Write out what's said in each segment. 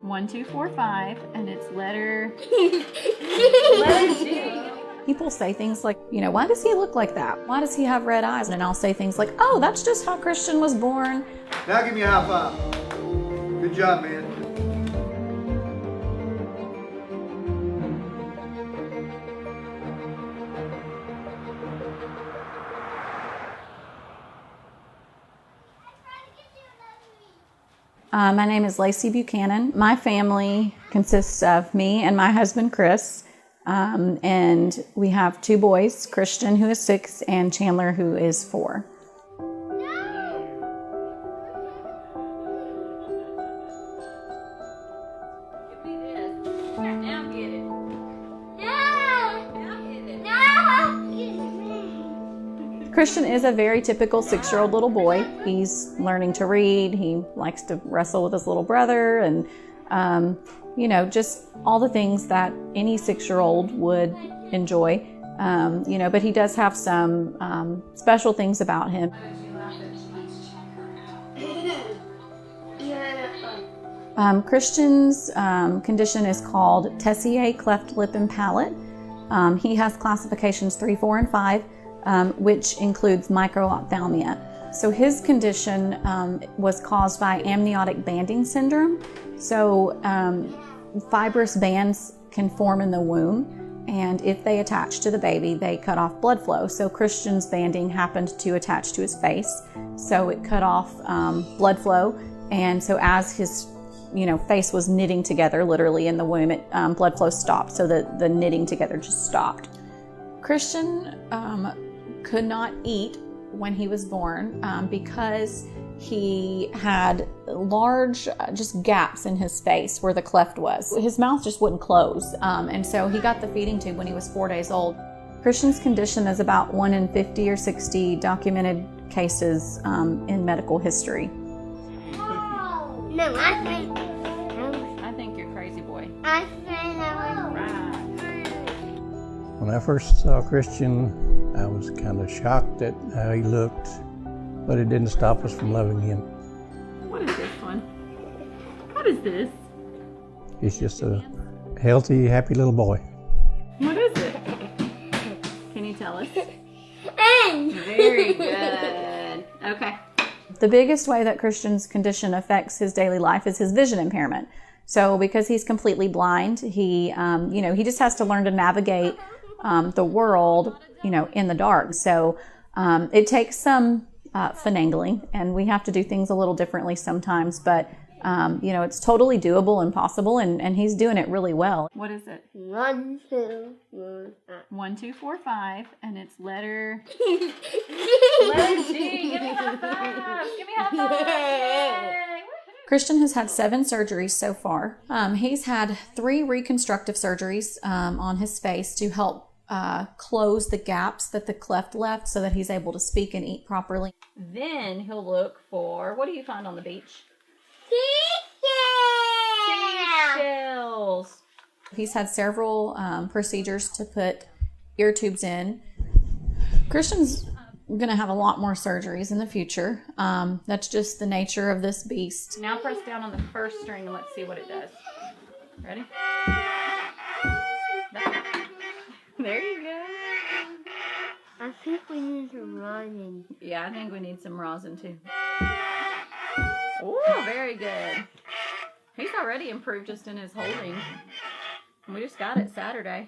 1245, and it's letter G. People say things like, why does he look like that? Why does he have red eyes? And I'll say things like, oh, that's just how Christian was born. Now give me a high five. Good job, man. My name is Lacey Buchanan. My family consists of me and my husband, Chris. And we have 2 boys, Christian, who is 6, and Chandler, who is 4. Give me this. Now get it. Christian is a very typical 6-year-old little boy. He's learning to read. He likes to wrestle with his little brother and, just all the things that any 6-year-old would enjoy. But he does have some special things about him. Christian's condition is called Tessier cleft lip and palate. He has classifications 3, 4, and 5. Which includes microphthalmia. So his condition was caused by amniotic banding syndrome. So fibrous bands can form in the womb, and if they attach to the baby, they cut off blood flow. So Christian's banding happened to attach to his face, so it cut off blood flow. And so as his face was knitting together, literally in the womb, blood flow stopped, so the knitting together just stopped. Christian could not eat when he was born because he had large just gaps in his face where the cleft was. His mouth just wouldn't close, and so he got the feeding tube when he was 4 days old. Christian's condition is about 1 in 50 or 60 documented cases in medical history. No, I think you're crazy, boy. I think I was When I first saw Christian, I was kind of shocked at how he looked, but it didn't stop us from loving him. What is this one? What is this? He's just a healthy, happy little boy. What is it? Can you tell us? And Very good. Okay. The biggest way that Christian's condition affects his daily life is his vision impairment. So because he's completely blind, he just has to learn to navigate the world, in the dark. So it takes some finagling, and we have to do things a little differently sometimes, but it's totally doable and possible, and he's doing it really well. What is it? 1, 2, 1245, and it's letter 3. G. Give me high fives. Give me high fives. Yay. Christian has had 7 surgeries so far. He's had 3 reconstructive surgeries on his face to help close the gaps that the cleft left so that he's able to speak and eat properly. Then he'll look for, what do you find on the beach? Seashells. He's had several procedures to put ear tubes in. Christian's going to have a lot more surgeries in the future. That's just the nature of this beast. Now press down on the first string and let's see what it does. Ready? There you go. I think we need to run. Yeah, I think we need some rosin too. Oh, very good. He's already improved just in his holding. We just got it Saturday.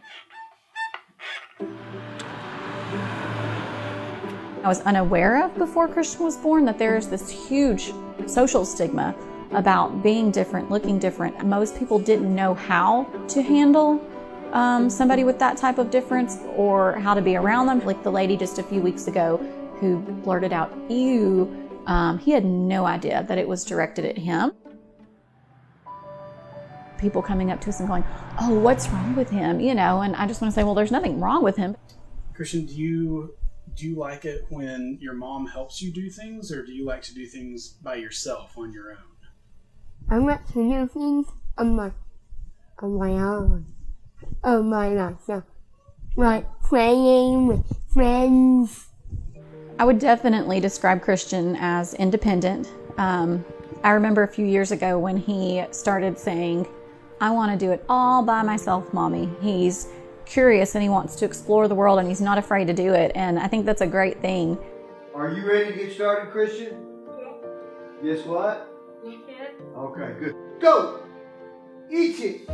I was unaware of before Christian was born that there's this huge social stigma about being different, looking different. Most people didn't know how to handle somebody with that type of difference or how to be around them. Like the lady just a few weeks ago who blurted out, "Ew," he had no idea that it was directed at him. People coming up to us and going, "Oh, what's wrong with him?" And I just want to say, well, there's nothing wrong with him. Christian, do you like it when your mom helps you do things, or do you like to do things by yourself on your own? I like to do things on my own. Oh my gosh. Like playing with friends. I would definitely describe Christian as independent. I remember a few years ago when he started saying, I want to do it all by myself, Mommy. He's curious and he wants to explore the world and he's not afraid to do it. And I think that's a great thing. Are you ready to get started, Christian? Yes, what? Okay, good. Go! Eat it!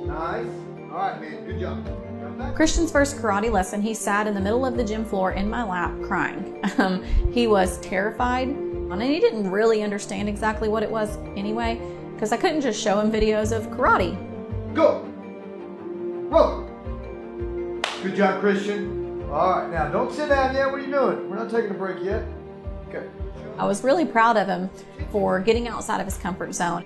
Nice. All right, man, good job. Come back. Christian's first karate lesson, he sat in the middle of the gym floor in my lap crying. He was terrified, and he didn't really understand exactly what it was anyway, because I couldn't just show him videos of karate. Go! Roll! Good job, Christian. All right, now don't sit down yet. What are you doing? We're not taking a break yet. Okay. I was really proud of him for getting outside of his comfort zone.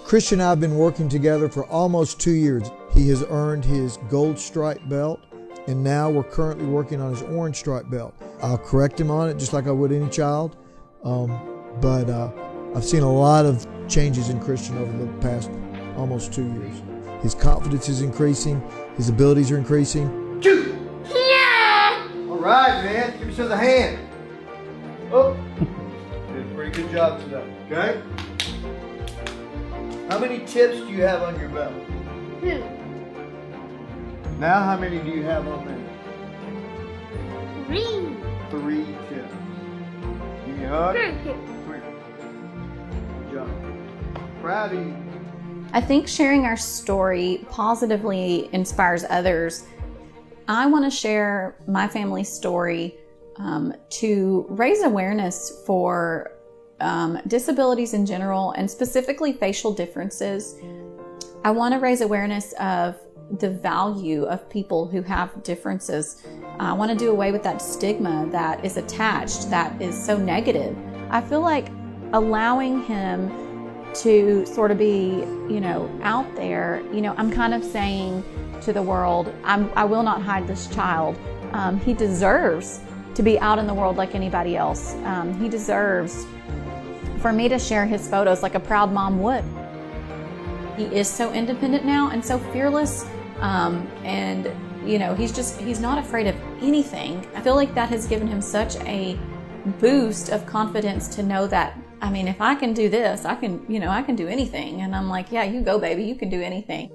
Christian and I have been working together for almost 2 years. He has earned his gold stripe belt, and now we're currently working on his orange stripe belt. I'll correct him on it just like I would any child, but I've seen a lot of changes in Christian over the past almost 2 years. His confidence is increasing, his abilities are increasing. Shoot! Yeah! All right, man. Give yourself a hand. Oh, did a pretty good job today. Okay? How many tips do you have on your belt? 2, Now, how many do you have on there? 3, 3 tips. Give me a hug. 4. 3. Good job. Proud of you. I think sharing our story positively inspires others. I want to share my family's story to raise awareness for disabilities in general and specifically facial differences. I want to raise awareness of the value of people who have differences. I want to do away with that stigma that is attached, that is so negative. I feel like allowing him to sort of be, out there, I'm kind of saying to the world, I will not hide this child. He deserves to be out in the world like anybody else. He deserves for me to share his photos like a proud mom would. He is so independent now and so fearless, and he's not afraid of anything. I feel like that has given him such a boost of confidence to know that, if I can do this, I can do anything. And I'm like, yeah, you go, baby, you can do anything.